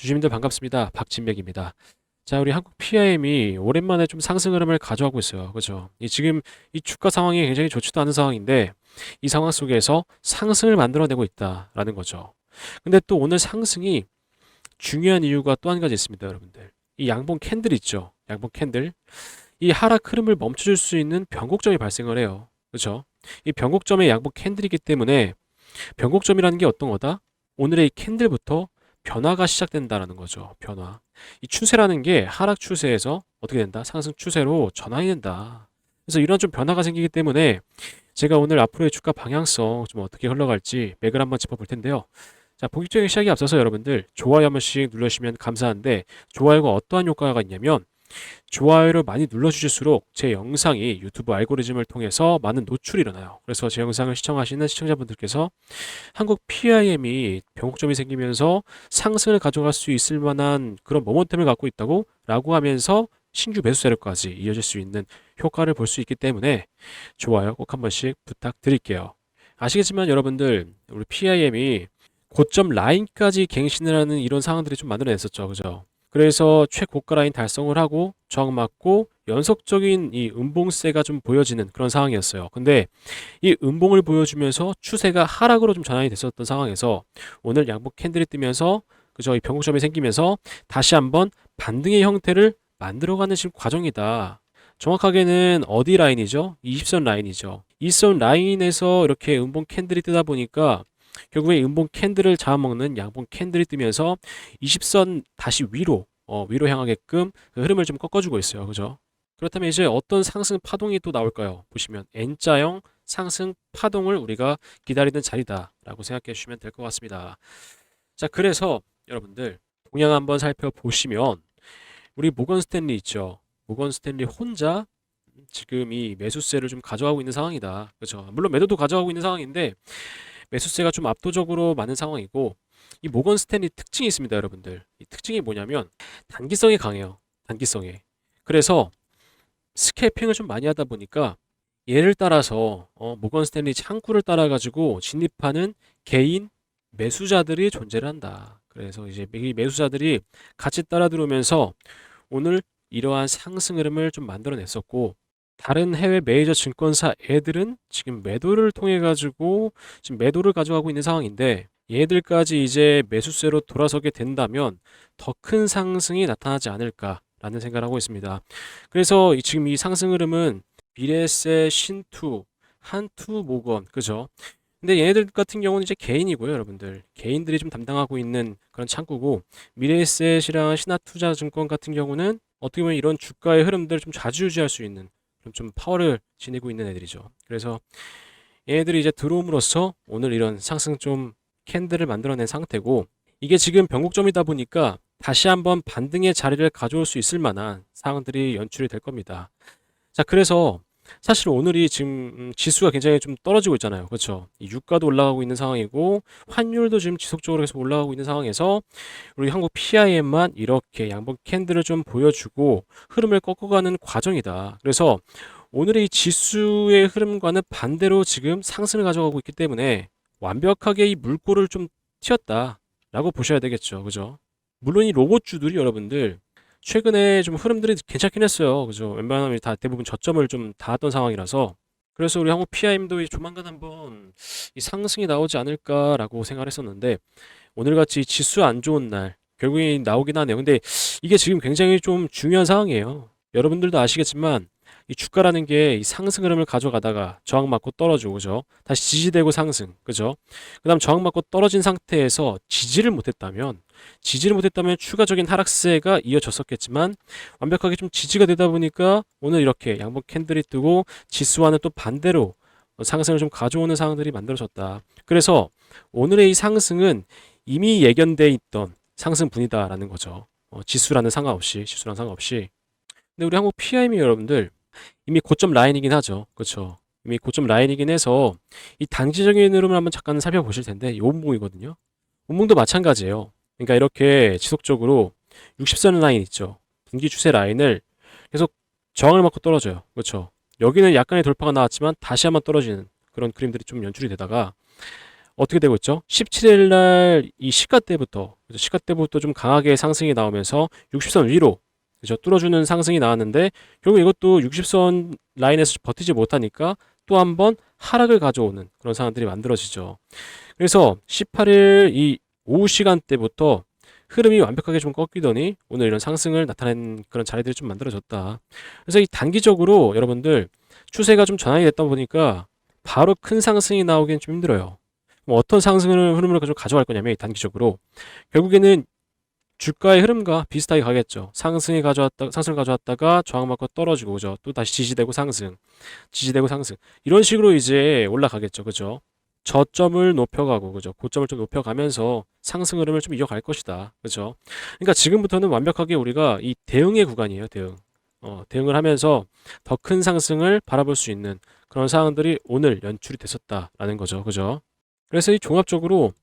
주주님들 반갑습니다. 박진백입니다. 자, 우리 한국 PIM이 오랜만에 좀 상승 흐름을 가져가고 있어요. 그죠? 지금 이 주가 상황이 굉장히 좋지도 않은 상황인데 이 상황 속에서 상승을 만들어내고 있다라는 거죠. 근데 또 오늘 상승이 중요한 이유가 또 한 가지 있습니다, 여러분들. 이 양봉 캔들 있죠? 양봉 캔들. 이 하락 흐름을 멈춰줄 수 있는 변곡점이 발생을 해요. 그죠? 이 변곡점의 양봉 캔들이기 때문에 변곡점이라는 게 어떤 거다? 오늘의 이 캔들부터 변화가 시작된다라는 거죠. 변화. 이 추세라는 게 하락 추세에서 어떻게 된다? 상승 추세로 전환이 된다. 그래서 이런 좀 변화가 생기기 때문에 제가 오늘 앞으로의 주가 방향성 좀 어떻게 흘러갈지 맥을 한번 짚어볼 텐데요. 자, 본격적인 시작에 앞서서 여러분들 좋아요 한 번씩 눌러주시면 감사한데 좋아요가 어떠한 효과가 있냐면 좋아요를 많이 눌러주실수록 제 영상이 유튜브 알고리즘을 통해서 많은 노출이 일어나요. 그래서 제 영상을 시청하시는 시청자분들께서 한국 PIM이 변곡점이 생기면서 상승을 가져갈 수 있을 만한 그런 모멘텀을 갖고 있다고 라고 하면서 신규 매수 세력까지 이어질 수 있는 효과를 볼 수 있기 때문에 좋아요 꼭 한 번씩 부탁드릴게요. 아시겠지만 여러분들 우리 PIM이 고점 라인까지 갱신을 하는 이런 상황들이 좀 만들어냈었죠. 그죠? 그래서 최고가 라인 달성을 하고 저항 맞고 연속적인 이 음봉세가 좀 보여지는 그런 상황이었어요. 근데 이 음봉을 보여주면서 추세가 하락으로 좀 전환이 됐었던 상황에서 오늘 양봉 캔들이 뜨면서 그죠? 이 변곡점이 생기면서 다시 한번 반등의 형태를 만들어가는 지금 과정이다. 정확하게는 어디 라인이죠? 20선 라인이죠. 20선 라인에서 이렇게 음봉 캔들이 뜨다 보니까 결국에 음봉 캔들을 잡아먹는 양봉 캔들이 뜨면서 20선 다시 위로 향하게끔 그 흐름을 좀 꺾어주고 있어요. 그죠? 그렇다면 이제 어떤 상승 파동이 또 나올까요? 보시면 N자형 상승 파동을 우리가 기다리는 자리다라고 생각해 주시면 될 것 같습니다. 자, 그래서 여러분들 동향 한번 살펴보시면 우리 모건 스탠리 있죠? 모건 스탠리 혼자 지금 이 매수세를 좀 가져가고 있는 상황이다. 그렇죠? 물론 매도도 가져가고 있는 상황인데 매수세가 좀 압도적으로 많은 상황이고 이 모건 스탠리 특징이 있습니다, 여러분들. 이 특징이 뭐냐면 단기성이 강해요. 단기성에. 그래서 스캘핑을 좀 많이 하다 보니까 예를 따라서 모건 스탠리 창구를 따라 가지고 진입하는 개인 매수자들이 존재를 한다. 그래서 이제 이 매수자들이 같이 따라 들어오면서 오늘 이러한 상승 흐름을 좀 만들어냈었고 다른 해외 메이저 증권사 애들은 지금 매도를 통해 가지고 지금 매도를 가져가고 있는 상황인데 얘들까지 이제 매수세로 돌아서게 된다면 더 큰 상승이 나타나지 않을까라는 생각을 하고 있습니다. 그래서 지금 이 상승 흐름은 미래세, 신투, 한투, 모건, 그죠? 근데 얘네들 같은 경우는 이제 개인이고요, 여러분들. 개인들이 좀 담당하고 있는 그런 창구고, 미래에셋이랑 신한투자증권 같은 경우는 어떻게 보면 이런 주가의 흐름들을 좀 좌지우지할 수 있는 그런 좀 파워를 지니고 있는 애들이죠. 그래서 얘네들이 이제 들어옴으로써 오늘 이런 상승 좀 캔들을 만들어낸 상태고, 이게 지금 변곡점이다 보니까 다시 한번 반등의 자리를 가져올 수 있을 만한 상황들이 연출이 될 겁니다. 자, 그래서 사실 오늘이 지금 지수가 굉장히 좀 떨어지고 있잖아요. 그렇죠? 이 유가도 올라가고 있는 상황이고 환율도 지금 지속적으로 계속 올라가고 있는 상황에서 우리 한국 PIM만 이렇게 양봉 캔들을 좀 보여주고 흐름을 꺾어가는 과정이다. 그래서 오늘의 이 지수의 흐름과는 반대로 지금 상승을 가져가고 있기 때문에 완벽하게 이 물꼬를 좀 튀었다라고 보셔야 되겠죠. 그죠? 물론 이 로봇주들이 여러분들 최근에 좀 흐름들이 괜찮긴 했어요. 그죠? 웬만하면 다 대부분 저점을 좀 닿았던 상황이라서 그래서 우리 한국 PIM도 조만간 한번 이 상승이 나오지 않을까라고 생각을 했었는데 오늘같이 지수 안 좋은 날 결국에 나오긴 하네요. 근데 이게 지금 굉장히 좀 중요한 상황이에요. 여러분들도 아시겠지만 이 주가라는 게 이 상승 흐름을 가져가다가 저항 맞고 떨어지고 그죠? 다시 지지되고 상승 그죠? 그다음 저항 맞고 떨어진 상태에서 지지를 못했다면 추가적인 하락세가 이어졌었겠지만 완벽하게 좀 지지가 되다 보니까 오늘 이렇게 양봉 캔들이 뜨고 지수와는 또 반대로 상승을 좀 가져오는 상황들이 만들어졌다. 그래서 오늘의 이 상승은 이미 예견돼 있던 상승분이다라는 거죠. 지수라는 상관없이. 근데 우리 한국 PIM 여러분들 이미 고점 라인이긴 하죠. 그렇죠? 이미 고점 라인이긴 해서 이 단기적인 흐름을 한번 잠깐 살펴보실 텐데 이 온봉이거든요. 온봉도 마찬가지예요. 그러니까 이렇게 지속적으로 60선 라인 있죠. 분기 추세 라인을 계속 저항을 맞고 떨어져요. 그렇죠? 여기는 약간의 돌파가 나왔지만 다시 한번 떨어지는 그런 그림들이 좀 연출이 되다가 어떻게 되고 있죠? 17일 날 이 시가대부터, 그래서 시가대부터 좀 강하게 상승이 나오면서 60선 위로, 그죠? 뚫어주는 상승이 나왔는데 결국 이것도 60선 라인에서 버티지 못하니까 또 한 번 하락을 가져오는 그런 상황들이 만들어지죠. 그래서 18일 이 오후 시간대부터 흐름이 완벽하게 좀 꺾이더니 오늘 이런 상승을 나타낸 그런 자리들이 좀 만들어졌다. 그래서 이 단기적으로 여러분들 추세가 좀 전환이 됐다 보니까 바로 큰 상승이 나오기는 좀 힘들어요. 뭐 어떤 상승을 흐름을 좀 가져갈 거냐면 단기적으로 결국에는 주가의 흐름과 비슷하게 가겠죠. 상승을 가져왔다가 저항받고 떨어지고, 그죠? 또 다시 지지되고 상승, 지지되고 상승. 이런 식으로 이제 올라가겠죠. 그죠? 저점을 높여가고, 그죠? 고점을 좀 높여가면서 상승 흐름을 좀 이어갈 것이다. 그죠? 그러니까 지금부터는 완벽하게 우리가 이 대응의 구간이에요. 대응. 대응을 하면서 더 큰 상승을 바라볼 수 있는 그런 상황들이 오늘 연출이 됐었다라는 거죠. 그죠? 그래서 이 종합적으로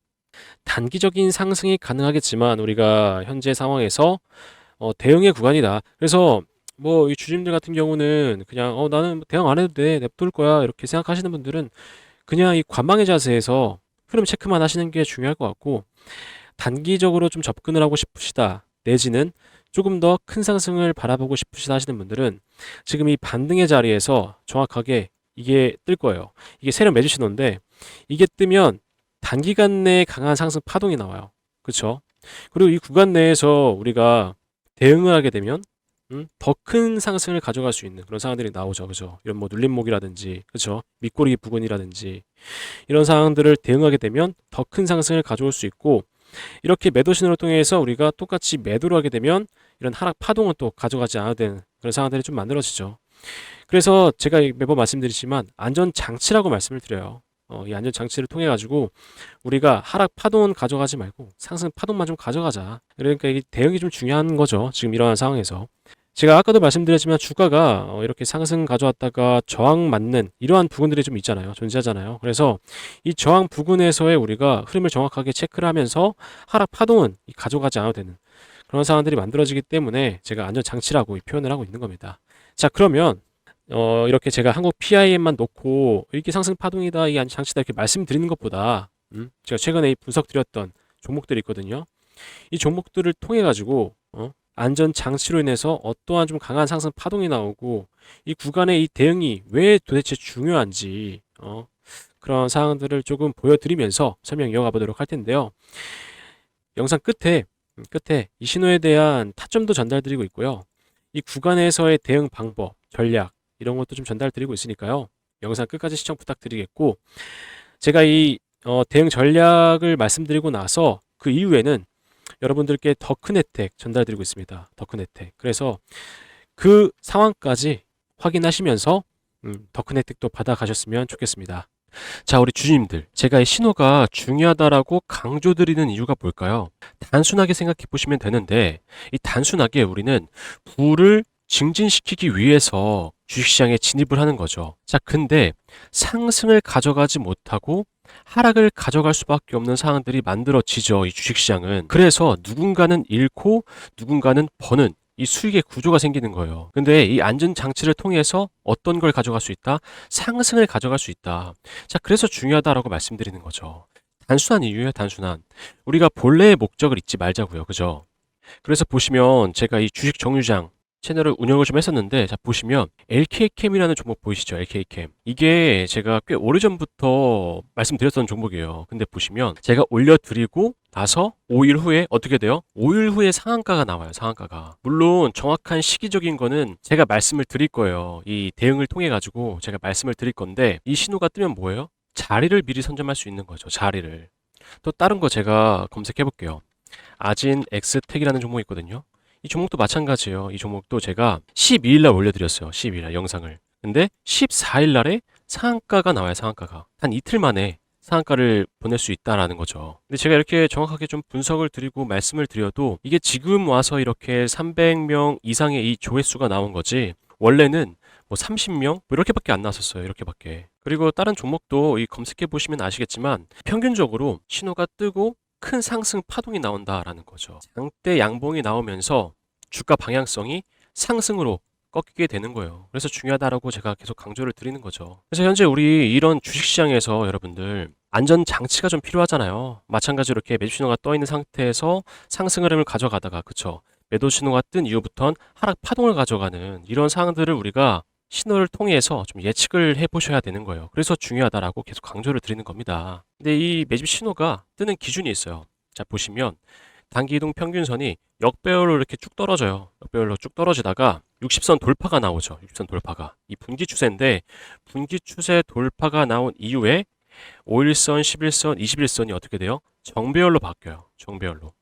단기적인 상승이 가능하겠지만 우리가 현재 상황에서 대응의 구간이다. 그래서 뭐 이 주주님들 같은 경우는 그냥 나는 대응 안 해도 돼, 냅둘 거야 이렇게 생각하시는 분들은 그냥 이 관망의 자세에서 흐름 체크만 하시는 게 중요할 것 같고, 단기적으로 좀 접근을 하고 싶으시다 내지는 조금 더 큰 상승을 바라보고 싶으시다 하시는 분들은 지금 이 반등의 자리에서 정확하게 이게 뜰 거예요. 이게 세력 매주 신호인데 이게 뜨면 단기간 내에 강한 상승 파동이 나와요. 그렇죠? 그리고 이 구간 내에서 우리가 대응을 하게 되면 더 큰 상승을 가져갈 수 있는 그런 상황들이 나오죠. 그죠? 이런 뭐 눌림목이라든지, 그죠? 밑꼬리 부근이라든지 이런 상황들을 대응하게 되면 더 큰 상승을 가져올 수 있고, 이렇게 매도 신호를 통해서 우리가 똑같이 매도를 하게 되면 이런 하락 파동은 또 가져가지 않아도 되는 그런 상황들이 좀 만들어지죠. 그래서 제가 매번 말씀드리지만 안전 장치라고 말씀을 드려요. 이 안전 장치를 통해 가지고 우리가 하락 파동은 가져가지 말고 상승 파동만 좀 가져가자. 그러니까 이 대응이 좀 중요한 거죠. 지금 이러한 상황에서. 제가 아까도 말씀드렸지만 주가가 이렇게 상승 가져왔다가 저항 맞는 이러한 부분들이 좀 있잖아요. 존재하잖아요. 그래서 이 저항 부근에서의 우리가 흐름을 정확하게 체크를 하면서 하락 파동은 가져가지 않아도 되는 그런 상황들이 만들어지기 때문에 제가 안전 장치라고 표현을 하고 있는 겁니다. 자, 그러면 이렇게 제가 한국 PIM만 놓고 이렇게 상승 파동이다, 이 안전 장치다 이렇게 말씀드리는 것보다 제가 최근에 분석드렸던 종목들이 있거든요. 이 종목들을 통해 가지고 안전 장치로 인해서 어떠한 좀 강한 상승 파동이 나오고 이 구간의 이 대응이 왜 도대체 중요한지 그런 사항들을 조금 보여드리면서 설명 이어가 보도록 할 텐데요. 영상 끝에 이 신호에 대한 타점도 전달드리고 있고요. 이 구간에서의 대응 방법, 전략 이런 것도 좀 전달드리고 있으니까요. 영상 끝까지 시청 부탁드리겠고, 제가 이 대응 전략을 말씀드리고 나서 그 이후에는 여러분들께 더 큰 혜택 전달드리고 있습니다. 더 큰 혜택. 그래서 그 상황까지 확인하시면서 더 큰 혜택도 받아가셨으면 좋겠습니다. 자, 우리 주주님들, 제가 이 신호가 중요하다라고 강조드리는 이유가 뭘까요? 단순하게 생각해 보시면 되는데, 이 단순하게 우리는 부를 증진시키기 위해서 주식시장에 진입을 하는 거죠. 자, 근데 상승을 가져가지 못하고 하락을 가져갈 수밖에 없는 상황들이 만들어지죠. 이 주식시장은. 그래서 누군가는 잃고 누군가는 버는 이 수익의 구조가 생기는 거예요. 근데 이 안전 장치를 통해서 어떤 걸 가져갈 수 있다? 상승을 가져갈 수 있다. 자, 그래서 중요하다라고 말씀드리는 거죠. 단순한 이유예요, 단순한. 우리가 본래의 목적을 잊지 말자고요. 그죠? 그래서 보시면 제가 이 주식 정유장 채널을 운영을 좀 했었는데, 자, 보시면 LK캠이라는 종목 보이시죠? LK캠. 이게 제가 꽤 오래전부터 말씀드렸던 종목이에요. 근데 보시면 제가 올려드리고 나서 5일 후에 어떻게 돼요? 5일 후에 상한가가 나와요. 상한가가. 물론 정확한 시기적인 거는 제가 말씀을 드릴 거예요. 이 대응을 통해 가지고 제가 말씀을 드릴 건데, 이 신호가 뜨면 뭐예요? 자리를 미리 선점할 수 있는 거죠. 자리를. 또 다른 거 제가 검색해 볼게요. 아진 엑스텍이라는 종목이 있거든요. 이 종목도 마찬가지예요. 이 종목도 제가 12일 날 올려드렸어요. 12일 날 영상을. 근데 14일 날에 상한가가 나와요. 상한가가. 한 이틀 만에 상한가를 보낼 수 있다라는 거죠. 근데 제가 이렇게 정확하게 좀 분석을 드리고 말씀을 드려도 이게 지금 와서 이렇게 300명 이상의 이 조회수가 나온 거지, 원래는 뭐 30명 뭐 이렇게밖에 안 나왔었어요. 이렇게밖에. 그리고 다른 종목도 이 검색해 보시면 아시겠지만 평균적으로 신호가 뜨고 큰 상승 파동이 나온다라는 거죠. 장대 양봉이 나오면서 주가 방향성이 상승으로 꺾이게 되는 거예요. 그래서 중요하다라고 제가 계속 강조를 드리는 거죠. 그래서 현재 우리 이런 주식시장에서 여러분들 안전 장치가 좀 필요하잖아요. 마찬가지로 이렇게 매집 신호가 떠 있는 상태에서 상승 흐름을 가져가다가 그쵸? 매도 신호가 뜬 이후부터는 하락 파동을 가져가는 이런 상황들을 우리가 신호를 통해서 좀 예측을 해 보셔야 되는 거예요. 그래서 중요하다라고 계속 강조를 드리는 겁니다. 근데 이 매집 신호가 뜨는 기준이 있어요. 자, 보시면 단기 이동 평균선이 역배열로 이렇게 쭉 떨어져요. 역배열로 쭉 떨어지다가 60선 돌파가 나오죠. 60선 돌파가. 이 분기 추세인데 분기 추세 돌파가 나온 이후에 5일선, 11선, 21선이 어떻게 돼요? 정배열로 바뀌어요. 정배열로.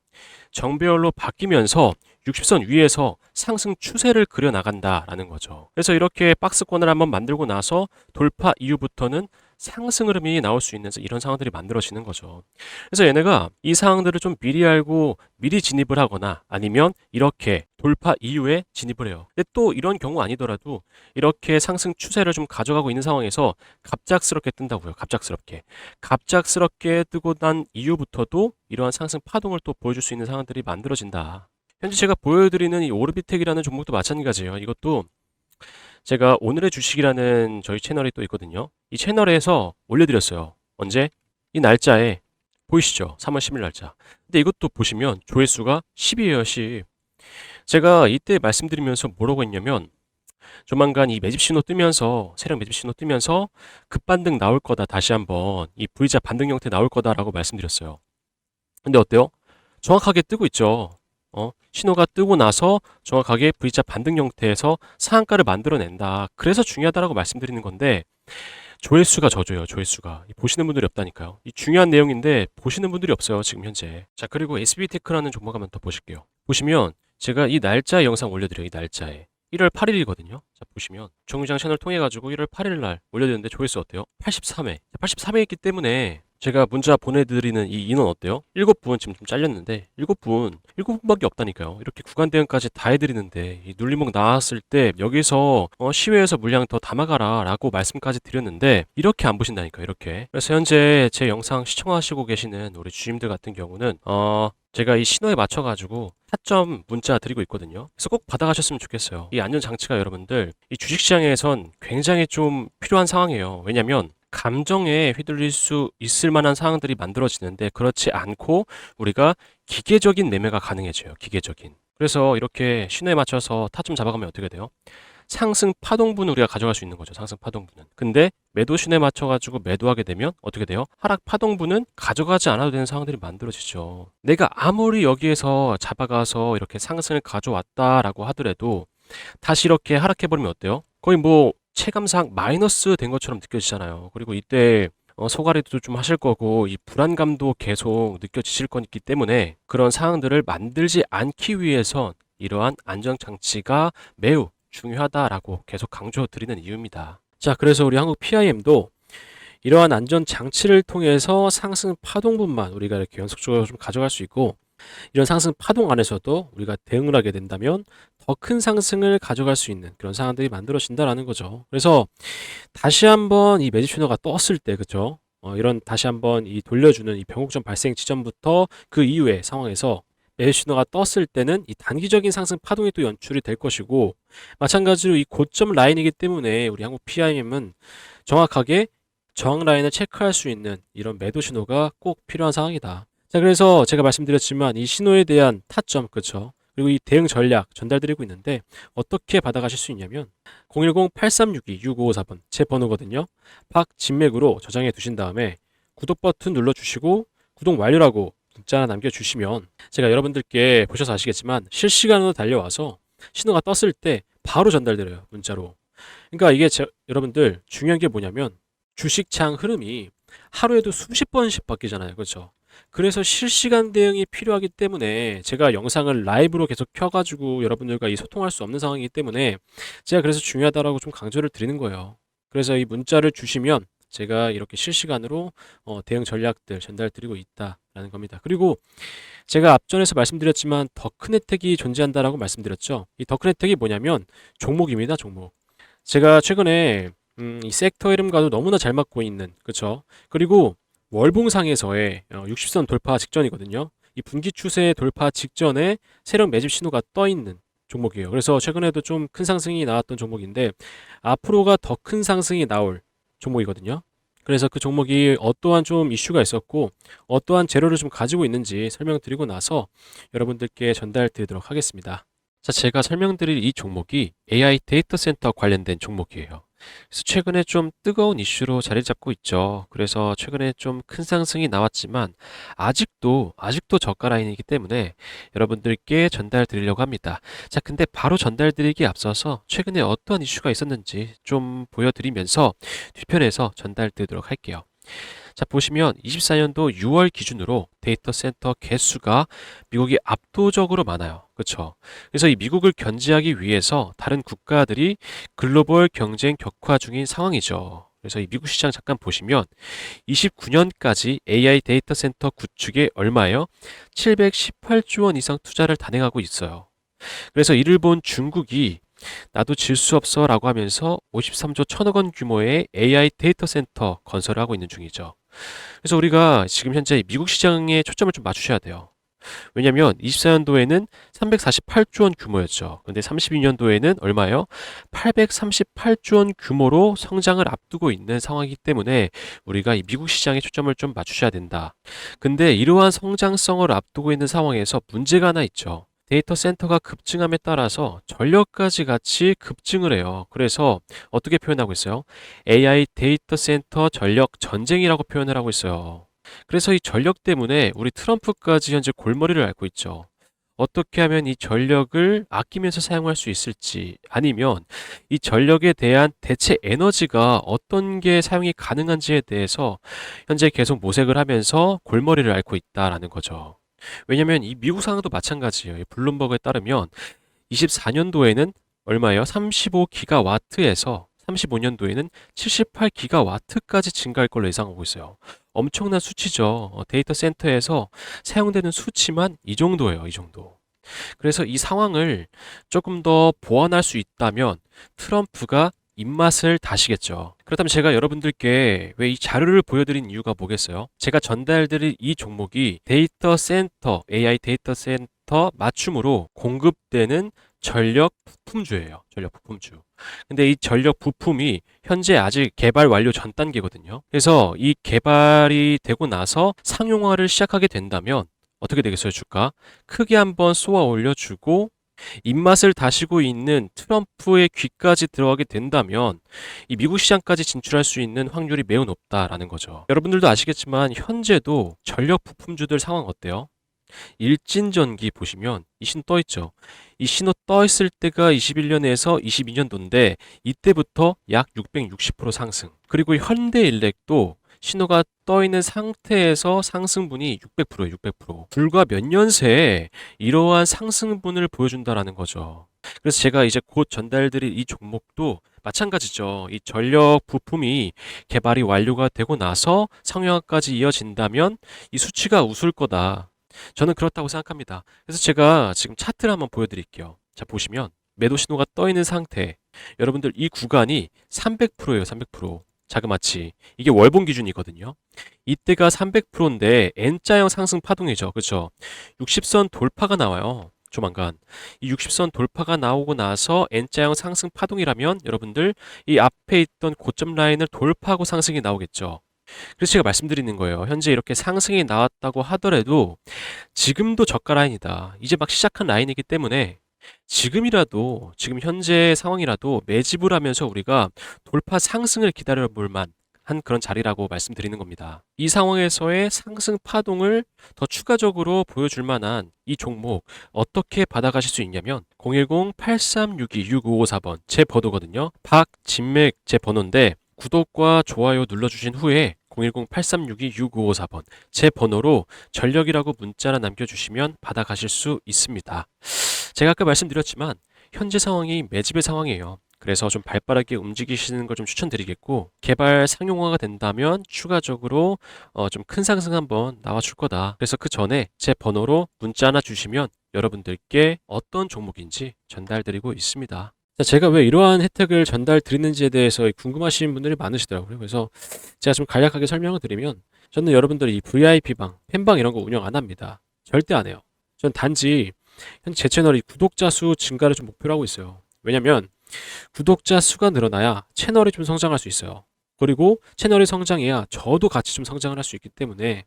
정배열로 바뀌면서 60선 위에서 상승 추세를 그려 나간다라는 거죠. 그래서 이렇게 박스권을 한번 만들고 나서 돌파 이후부터는 상승 흐름이 나올 수 있는 이런 상황들이 만들어지는 거죠. 그래서 얘네가 이 상황들을 좀 미리 알고 미리 진입을 하거나 아니면 이렇게 돌파 이후에 진입을 해요. 근데 또 이런 경우 아니더라도 이렇게 상승 추세를 좀 가져가고 있는 상황에서 갑작스럽게 뜬다고요. 갑작스럽게. 갑작스럽게 뜨고 난 이후부터도 이러한 상승 파동을 또 보여줄 수 있는 상황들이 만들어진다. 현재 제가 보여드리는 이 오르비텍이라는 종목도 마찬가지예요. 이것도 제가 오늘의 주식이라는 저희 채널이 또 있거든요. 이 채널에서 올려드렸어요. 언제? 이 날짜에 보이시죠? 3월 10일 날짜. 근데 이것도 보시면 조회수가 10이에요, 10. 제가 이때 말씀드리면서 뭐라고 했냐면 조만간 이 매집 신호 뜨면서 세력 매집 신호 뜨면서 급반등 나올 거다. 다시 한번 이 V자 반등 형태 나올 거다라고 말씀드렸어요. 근데 어때요? 정확하게 뜨고 있죠. 신호가 뜨고 나서 정확하게 V자 반등 형태에서 상한가를 만들어낸다. 그래서 중요하다라고 말씀드리는 건데 조회수가 져줘요. 조회수가. 보시는 분들이 없다니까요. 이 중요한 내용인데 보시는 분들이 없어요. 지금 현재. 자, 그리고 SB테크라는 종목 한번 더 보실게요. 보시면 제가 이 날짜에 영상 올려드려요. 이 날짜에. 1월 8일이거든요. 자, 보시면 정유장 채널 통해 가지고 1월 8일 날 올려드렸는데 조회수 어때요? 83회. 83회 있기 때문에 제가 문자 보내드리는 이 인원 어때요? 7분 지금 좀 잘렸는데 7분밖에 없다니까요. 이렇게 구간 대응까지 다 해드리는데 이 눌림목 나왔을 때 여기서 시외에서 물량 더 담아가라 라고 말씀까지 드렸는데 이렇게 안 보신다니까요. 이렇게. 그래서 현재 제 영상 시청하시고 계시는 우리 주임들 같은 경우는 제가 이 신호에 맞춰가지고 타점 문자 드리고 있거든요. 그래서 꼭 받아가셨으면 좋겠어요. 이 안전 장치가 여러분들 이 주식시장에선 굉장히 좀 필요한 상황이에요. 왜냐면 감정에 휘둘릴 수 있을 만한 상황들이 만들어지는데 그렇지 않고 우리가 기계적인 매매가 가능해져요. 기계적인. 그래서 이렇게 신호에 맞춰서 타점 잡아가면 어떻게 돼요? 상승 파동분을 우리가 가져갈 수 있는 거죠. 상승 파동분은. 근데 매도 신호에 맞춰가지고 매도하게 되면 어떻게 돼요? 하락 파동분은 가져가지 않아도 되는 상황들이 만들어지죠. 내가 아무리 여기에서 잡아가서 이렇게 상승을 가져왔다라고 하더라도 다시 이렇게 하락해버리면 어때요? 거의 뭐 체감상 마이너스 된 것처럼 느껴지잖아요. 그리고 이때 소가리도 좀 하실 거고 이 불안감도 계속 느껴지실 거기 때문에 그런 상황들을 만들지 않기 위해서 이러한 안전장치가 매우 중요하다라고 계속 강조드리는 이유입니다. 자, 그래서 우리 한국 PIM도 이러한 안전장치를 통해서 상승 파동분만 우리가 이렇게 연속적으로 좀 가져갈 수 있고 이런 상승 파동 안에서도 우리가 대응을 하게 된다면 더 큰 상승을 가져갈 수 있는 그런 상황들이 만들어진다라는 거죠. 그래서 다시 한번 이 매집 신호가 떴을 때, 그죠? 이런 다시 한번 이 돌려주는 이 변곡점 발생 지점부터 그 이후의 상황에서 매집 신호가 떴을 때는 이 단기적인 상승 파동이 또 연출이 될 것이고 마찬가지로 이 고점 라인이기 때문에 우리 한국 PIM은 정확하게 저항 라인을 체크할 수 있는 이런 매도 신호가 꼭 필요한 상황이다. 자, 그래서 제가 말씀드렸지만 이 신호에 대한 타점, 그렇죠? 그리고 이 대응 전략 전달드리고 있는데 어떻게 받아가실 수 있냐면 010-8362-6554번 제 번호거든요. 박진맥으로 저장해 두신 다음에 구독 버튼 눌러주시고 구독 완료라고 문자 하나 남겨주시면 제가 여러분들께 보셔서 아시겠지만 실시간으로 달려와서 신호가 떴을 때 바로 전달드려요. 문자로. 그러니까 이게 여러분들 중요한 게 뭐냐면 주식창 흐름이 하루에도 수십 번씩 바뀌잖아요. 그렇죠? 그래서 실시간 대응이 필요하기 때문에 제가 영상을 라이브로 계속 켜가지고 여러분들과 이 소통할 수 없는 상황이기 때문에 제가 그래서 중요하다라고 좀 강조를 드리는 거예요. 그래서 이 문자를 주시면 제가 이렇게 실시간으로 대응 전략들 전달드리고 있다라는 겁니다. 그리고 제가 앞전에서 말씀드렸지만 더 큰 혜택이 존재한다라고 말씀드렸죠. 이 더 큰 혜택이 뭐냐면 종목입니다. 종목. 제가 최근에 이 섹터 이름과도 너무나 잘 맞고 있는, 그렇죠? 그리고 월봉상에서의 60선 돌파 직전이거든요. 이 분기 추세 돌파 직전에 세력 매집 신호가 떠 있는 종목이에요. 그래서 최근에도 좀 큰 상승이 나왔던 종목인데 앞으로가 더 큰 상승이 나올 종목이거든요. 그래서 그 종목이 어떠한 좀 이슈가 있었고 어떠한 재료를 좀 가지고 있는지 설명드리고 나서 여러분들께 전달 드리도록 하겠습니다. 자, 제가 설명드릴 이 종목이 AI 데이터 센터 관련된 종목이에요. 그래서 최근에 좀 뜨거운 이슈로 자리 잡고 있죠. 그래서 최근에 좀 큰 상승이 나왔지만 아직도 저가 라인이기 때문에 여러분들께 전달 드리려고 합니다. 자, 근데 바로 전달 드리기에 앞서서 최근에 어떠한 이슈가 있었는지 좀 보여드리면서 뒤편에서 전달 드리도록 할게요. 자, 보시면 24년도 6월 기준으로 데이터 센터 개수가 미국이 압도적으로 많아요. 그렇죠? 그래서 이 미국을 견제하기 위해서 다른 국가들이 글로벌 경쟁 격화 중인 상황이죠. 그래서 이 미국 시장 잠깐 보시면 29년까지 AI 데이터 센터 구축에 얼마예요? 718조 원 이상 투자를 단행하고 있어요. 그래서 이를 본 중국이 나도 질 수 없어 라고 하면서 53조 1천억 원 규모의 AI 데이터 센터 건설을 하고 있는 중이죠. 그래서 우리가 지금 현재 미국 시장에 초점을 좀 맞추셔야 돼요. 왜냐면 24년도에는 348조 원 규모였죠. 근데 32년도에는 얼마예요? 838조 원 규모로 성장을 앞두고 있는 상황이기 때문에 우리가 이 미국 시장에 초점을 좀 맞추셔야 된다. 근데 이러한 성장성을 앞두고 있는 상황에서 문제가 하나 있죠. 데이터 센터가 급증함에 따라서 전력까지 같이 급증을 해요. 그래서 어떻게 표현하고 있어요? AI 데이터 센터 전력 전쟁이라고 표현을 하고 있어요. 그래서 이 전력 때문에 우리 트럼프까지 현재 골머리를 앓고 있죠. 어떻게 하면 이 전력을 아끼면서 사용할 수 있을지, 아니면 이 전력에 대한 대체 에너지가 어떤 게 사용이 가능한지에 대해서 현재 계속 모색을 하면서 골머리를 앓고 있다라는 거죠. 왜냐면 이 미국 상황도 마찬가지예요. 이 블룸버그에 따르면 24년도에는 얼마예요? 35기가와트에서 35년도에는 78기가와트까지 증가할 걸로 예상하고 있어요. 엄청난 수치죠. 데이터 센터에서 사용되는 수치만 이 정도예요. 이 정도. 그래서 이 상황을 조금 더 보완할 수 있다면 트럼프가 입맛을 다시겠죠. 그렇다면 제가 여러분들께 왜 이 자료를 보여드린 이유가 뭐겠어요? 제가 전달드릴 이 종목이 데이터 센터, AI 데이터 센터 맞춤으로 공급되는 전력 부품주예요. 전력 부품주. 근데 이 전력 부품이 현재 아직 개발 완료 전 단계거든요. 그래서 이 개발이 되고 나서 상용화를 시작하게 된다면 어떻게 되겠어요, 주가? 크게 한번 쏘아 올려주고 입맛을 다시고 있는 트럼프의 귀까지 들어가게 된다면 이 미국 시장까지 진출할 수 있는 확률이 매우 높다라는 거죠. 여러분들도 아시겠지만 현재도 전력 부품주들 상황 어때요? 일진전기 보시면 이 신호 떠 있죠. 이 신호 떠 있을 때가 21년에서 22년도인데 이때부터 약 660% 상승. 그리고 현대일렉도 신호가 떠 있는 상태에서 상승분이 600%예요, 600%. 불과 몇 년 새에 이러한 상승분을 보여준다라는 거죠. 그래서 제가 이제 곧 전달드릴 이 종목도 마찬가지죠. 이 전력 부품이 개발이 완료가 되고 나서 상용화까지 이어진다면 이 수치가 웃을 거다. 저는 그렇다고 생각합니다. 그래서 제가 지금 차트를 한번 보여드릴게요. 자, 보시면 매도 신호가 떠 있는 상태. 여러분들 이 구간이 300%예요, 300%. 자그마치. 이게 월봉 기준이거든요. 이때가 300%인데 N자형 상승 파동이죠. 그렇죠? 60선 돌파가 나와요. 조만간. 이 60선 돌파가 나오고 나서 N자형 상승 파동이라면 여러분들 이 앞에 있던 고점 라인을 돌파하고 상승이 나오겠죠. 그래서 제가 말씀드리는 거예요. 현재 이렇게 상승이 나왔다고 하더라도 지금도 저가 라인이다. 이제 막 시작한 라인이기 때문에 지금이라도, 지금 현재 상황이라도 매집을 하면서 우리가 돌파 상승을 기다려 볼 만한 그런 자리라고 말씀드리는 겁니다. 이 상황에서의 상승 파동을 더 추가적으로 보여줄 만한 이 종목 어떻게 받아가실 수 있냐면 010-8362-6554번 제 번호거든요. 박진맥 제 번호인데 구독과 좋아요 눌러주신 후에 010-8362-6554번 제 번호로 전력이라고 문자나 남겨주시면 받아가실 수 있습니다. 제가 아까 말씀드렸지만 현재 상황이 매집의 상황이에요. 그래서 좀 발빠르게 움직이시는 걸 좀 추천드리겠고, 개발 상용화가 된다면 추가적으로 좀 큰 상승 한번 나와줄 거다. 그래서 그 전에 제 번호로 문자 하나 주시면 여러분들께 어떤 종목인지 전달드리고 있습니다. 자, 제가 왜 이러한 혜택을 전달 드리는지에 대해서 궁금하신 분들이 많으시더라고요. 그래서 제가 좀 간략하게 설명을 드리면, 저는 여러분들이 이 VIP방, 팬방 이런 거 운영 안 합니다. 절대 안 해요. 전 단지 현재 제 채널이 구독자 수 증가를 좀 목표로 하고 있어요. 왜냐면 구독자 수가 늘어나야 채널이 좀 성장할 수 있어요. 그리고 채널이 성장해야 저도 같이 좀 성장을 할 수 있기 때문에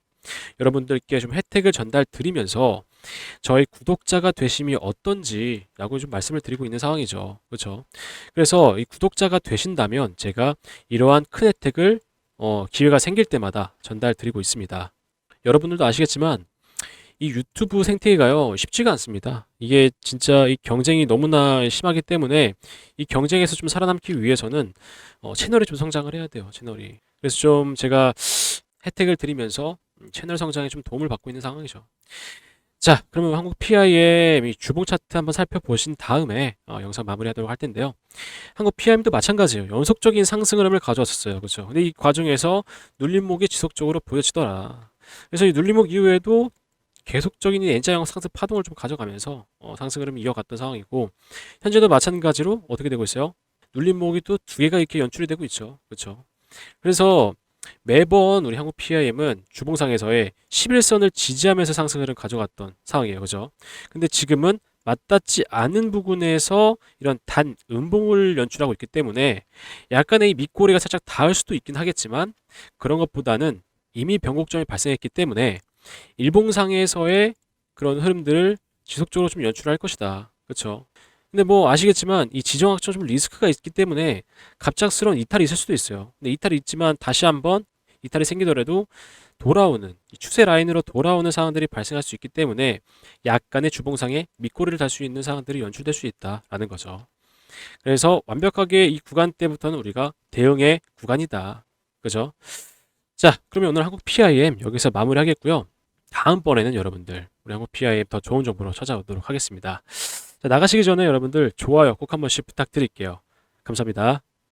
여러분들께 좀 혜택을 전달 드리면서 저희 구독자가 되심이 어떤지라고 좀 말씀을 드리고 있는 상황이죠. 그렇죠? 그래서 이 구독자가 되신다면 제가 이러한 큰 혜택을 기회가 생길 때마다 전달 드리고 있습니다. 여러분들도 아시겠지만 이 유튜브 생태계가요 쉽지가 않습니다. 이게 진짜 이 경쟁이 너무나 심하기 때문에 이 경쟁에서 좀 살아남기 위해서는 채널이 좀 성장을 해야 돼요. 채널이. 그래서 좀 제가 혜택을 드리면서 채널 성장에 좀 도움을 받고 있는 상황이죠. 자, 그러면 한국 PIM 이 주봉 차트 한번 살펴보신 다음에 영상 마무리하도록 할 텐데요. 한국 PIM도 마찬가지예요. 연속적인 상승 흐름을 가져왔었어요. 그렇죠? 근데 이 과정에서 눌림목이 지속적으로 보여지더라. 그래서 이 눌림목 이후에도 계속적인 이 N자형 상승 파동을 좀 가져가면서 상승 흐름을 이어갔던 상황이고 현재도 마찬가지로 어떻게 되고 있어요? 눌림목이 또 두 개가 이렇게 연출이 되고 있죠. 그렇죠? 그래서 매번 우리 한국 PIM은 주봉상에서의 11선을 지지하면서 상승을 가져갔던 상황이에요. 그죠? 근데 지금은 맞닿지 않은 부분에서 이런 단 음봉을 연출하고 있기 때문에 약간의 이 밑꼬리가 살짝 닿을 수도 있긴 하겠지만 그런 것보다는 이미 변곡점이 발생했기 때문에 일봉상에서의 그런 흐름들을 지속적으로 좀 연출할 것이다. 그렇죠? 근데 뭐 아시겠지만 이 지정학적 좀 리스크가 있기 때문에 갑작스러운 이탈이 있을 수도 있어요. 근데 이탈이 있지만 다시 한번 이탈이 생기더라도 돌아오는 이 추세 라인으로 돌아오는 상황들이 발생할 수 있기 때문에 약간의 주봉상에 밑꼬리를 달 수 있는 상황들이 연출될 수 있다라는 거죠. 그래서 완벽하게 이 구간 때부터는 우리가 대응의 구간이다. 그죠? 자, 그러면 오늘 한국 PIM 여기서 마무리하겠고요. 다음번에는 여러분들 우리 한국 PIM 더 좋은 정보로 찾아오도록 하겠습니다. 자, 나가시기 전에 여러분들 좋아요 꼭 한 번씩 부탁드릴게요. 감사합니다.